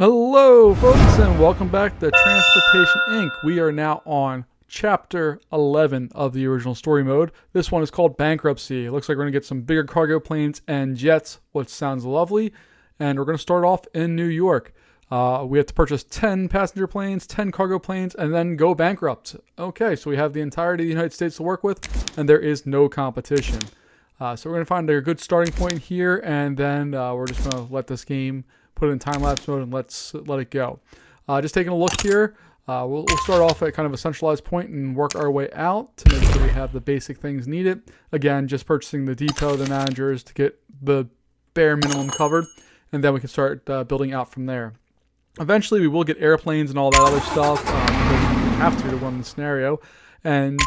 Hello, folks, and welcome back to Transportation Inc. We are now on Chapter 11 of the original story mode. This one is called Bankruptcy. It looks like we're going to get some bigger cargo planes and jets, which sounds lovely. And we're going to start off in New York. We have to purchase 10 passenger planes, 10 cargo planes, and then go bankrupt. Okay, so we have the entirety of the United States to work with, and there is no competition. So we're going to find a good starting point here, and then we're just going to let this game put it in time-lapse mode and let it go. Just taking a look here, we'll start off at kind of a centralized point and work our way out to make sure we have the basic things needed. Again, just purchasing the depot, the managers to get the bare minimum covered, and then we can start building out from there. Eventually, we will get airplanes and all that other stuff because we have to run the scenario. And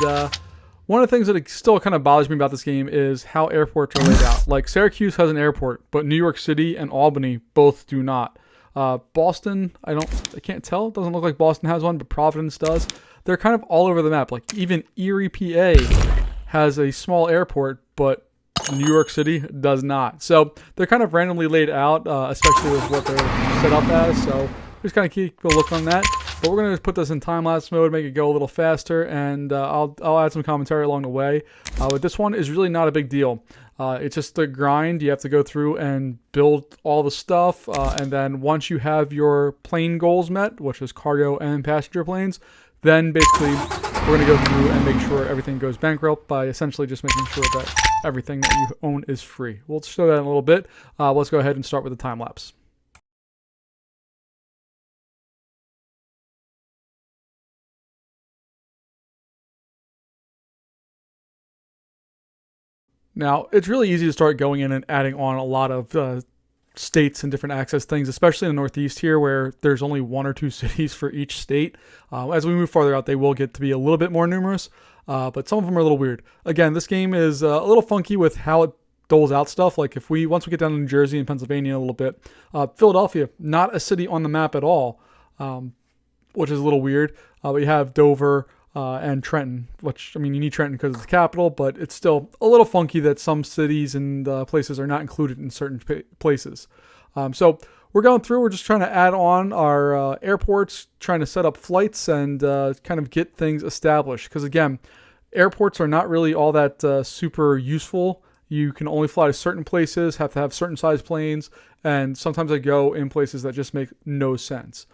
one of the things that still kind of bothers me about this game is how airports are laid out. Like, Syracuse has an airport, but New York City and Albany both do not. Boston, I can't tell. It doesn't look like Boston has one, but Providence does. They're kind of all over the map. Like, even Erie, PA has a small airport, but New York City does not. So they're kind of randomly laid out, especially with what they're set up as. So just kind of keep a look on that. But we're going to put this in time-lapse mode, make it go a little faster, and I'll add some commentary along the way. But this one is really not a big deal. It's just a grind. You have to go through and build all the stuff, and then once you have your plane goals met, which is cargo and passenger planes, then basically we're going to go through and make sure everything goes bankrupt by essentially just making sure that everything that you own is free. We'll show that in a little bit. Let's go ahead and start with the time-lapse. Now, it's really easy to start going in and adding on a lot of states and different access things, especially in the Northeast here where there's only one or two cities for each state. As we move farther out, they will get to be a little bit more numerous, but some of them are a little weird. Again, this game is a little funky with how it doles out stuff. Like once we get down to New Jersey and Pennsylvania a little bit, Philadelphia, not a city on the map at all, which is a little weird. We have Dover, and Trenton, which, I mean, you need Trenton because it's the capital, but it's still a little funky that some cities and places are not included in certain places. So we're going through, we're just trying to add on our airports, trying to set up flights and kind of get things established. Because again, airports are not really all that super useful. You can only fly to certain places, have to have certain size planes, and sometimes I go in places that just make no sense.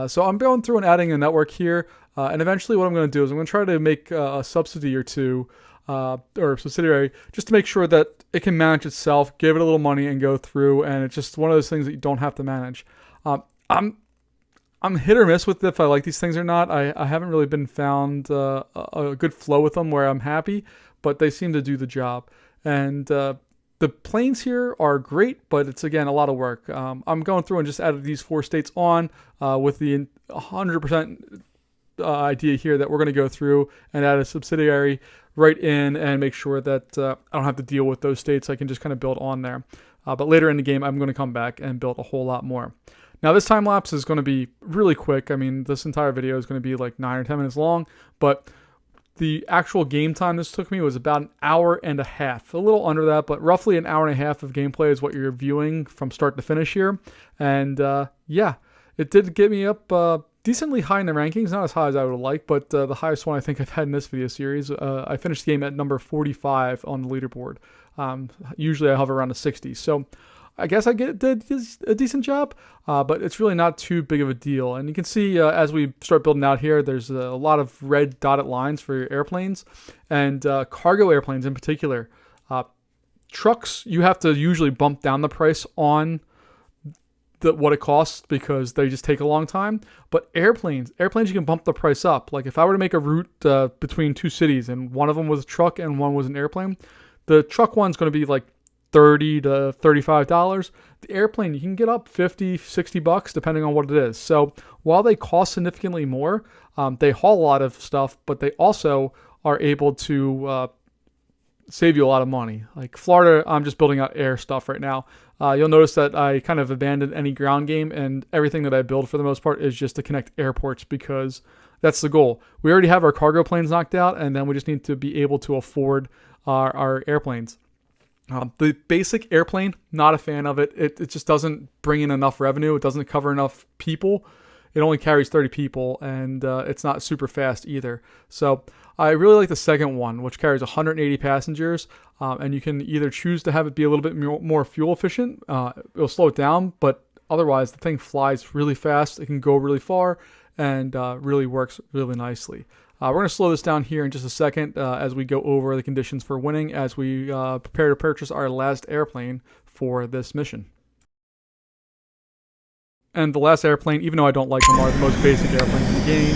So I'm going through and adding a network here, and eventually what I'm going to do is I'm going to try to make a subsidy or two, or subsidiary, just to make sure that it can manage itself, give it a little money and go through, and it's just one of those things that you don't have to manage. I'm hit or miss with if I like these things or not. I haven't really been found a good flow with them where I'm happy, but they seem to do the job. And the planes here are great, but it's, again, a lot of work. I'm going through and just added these 4 states on with the 100% idea here that we're going to go through and add a subsidiary right in and make sure that I don't have to deal with those states. I can just kind of build on there. But later in the game, I'm going to come back and build a whole lot more. Now, this time lapse is going to be really quick. I mean, this entire video is going to be like 9 or 10 minutes long, but the actual game time this took me was about an hour and a half, a little under that, but roughly an hour and a half of gameplay is what you're viewing from start to finish here. And yeah, it did get me up decently high in the rankings, not as high as I would have liked, but the highest one I think I've had in this video series. I finished the game at number 45 on the leaderboard. Usually I hover around the 60s. So I guess I did a decent job, but it's really not too big of a deal. And you can see as we start building out here, there's a lot of red dotted lines for your airplanes and cargo airplanes in particular. Trucks, you have to usually bump down the price on what it costs because they just take a long time. But airplanes you can bump the price up. Like if I were to make a route between 2 cities and one of them was a truck and one was an airplane, the truck one's going to be like $30 to $35. The airplane, you can get up $50-$60 depending on what it is. So while they cost significantly more, they haul a lot of stuff, but they also are able to save you a lot of money. Like Florida, I'm just building out air stuff right now. You'll notice that I kind of abandoned any ground game, and everything that I build for the most part is just to connect airports because that's the goal. We already have our cargo planes knocked out, and then we just need to be able to afford our airplanes. The basic airplane, not a fan of it. It just doesn't bring in enough revenue. It doesn't cover enough people. It only carries 30 people, and it's not super fast either. So I really like the second one, which carries 180 passengers, and you can either choose to have it be a little bit more fuel efficient. It'll slow it down, but otherwise the thing flies really fast. It can go really far, and really works really nicely. We're going to slow this down here in just a second as we go over the conditions for winning as we prepare to purchase our last airplane for this mission. And the last airplane, even though I don't like them, are the most basic airplanes in the game.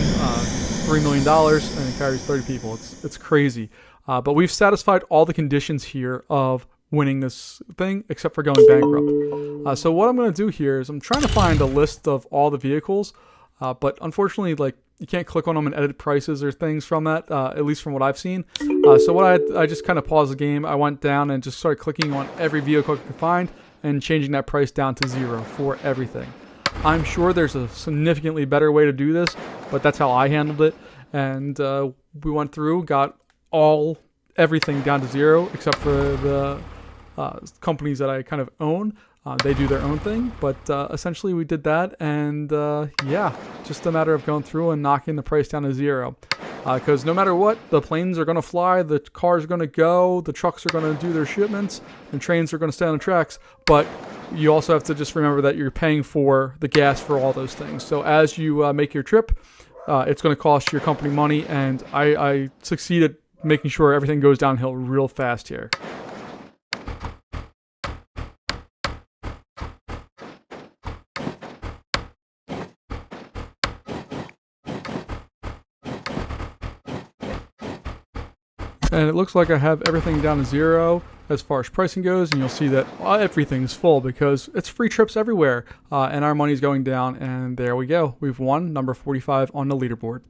$3 million, and it carries 30 people. It's crazy. But we've satisfied all the conditions here of winning this thing, except for going bankrupt. So what I'm going to do here is I'm trying to find a list of all the vehicles, but unfortunately, like, you can't click on them and edit prices or things from that, at least from what I've seen. So what I just kind of paused the game. I went down and just started clicking on every vehicle I could find and changing that price down to 0 for everything. I'm sure there's a significantly better way to do this, but that's how I handled it. And we went through, got everything down to 0 except for the companies that I kind of own. They do their own thing, but essentially we did that, and yeah, just a matter of going through and knocking the price down to 0. Because no matter what, the planes are going to fly, the cars are going to go, the trucks are going to do their shipments, and trains are going to stay on the tracks. But you also have to just remember that you're paying for the gas for all those things. So as you make your trip, it's going to cost your company money, and I succeeded making sure everything goes downhill real fast here. And it looks like I have everything down to 0 as far as pricing goes, and you'll see that everything's full because it's free trips everywhere, and our money's going down, and there we go. We've won, number 45 on the leaderboard.